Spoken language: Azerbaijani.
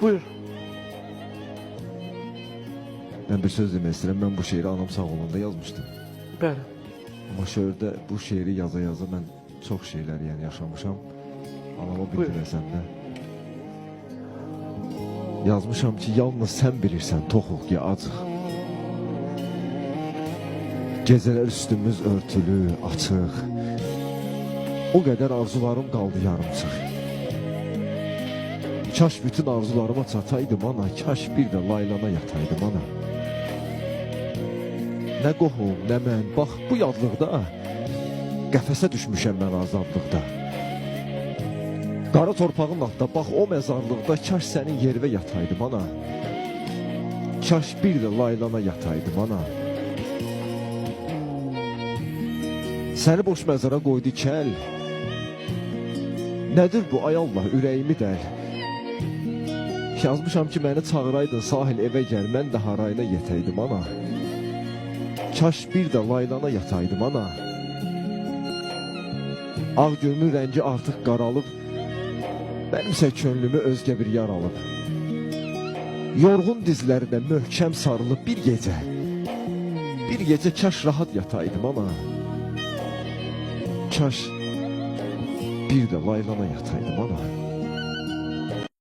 Buyur. Ben bir söz demək istəyirəm. Mən bu şeiri anam sağ olanda yazmışdım. Bəli. Amma şöhrdə bu şeiri yaza mən çox şeylər yəni yaşamışam. Anama bildirəsən də. Yazmışam ki, yalnız sən bilirsən toxuq ya acıq. Gecələr üstümüz örtülü, açıq. O qədər arzularım qaldı yarımçıq. Kaş bütün arzularıma çataydım ana, kaş bir də laylana yataydım ana. Nə qohum, nə mən, bax bu yadlıqda qəfəsə düşmüşəm mən azadlıqda. Qara torpağın altında, bax o məzarlıqda kaş sənin yervə yataydım ana. Kaş bir də laylana yataydım ana. Səni boş məzara qoydu kəl. Nədir bu ay Allah, ürəyimi dəl. Yazmışam ki, məni çağıraydın sahil evə gəl, mən də harayına yetəydim ana. Kaş bir də laylana yataydım ana. Ağ gülün rəngi artıq qaralıb, mənimsə könlümü özgə bir yar alıb. Yorğun dizlərinə möhkəm sarılıb bir gecə kaş rahat yataydım ana. Kaş bir də laylana yataydım ana.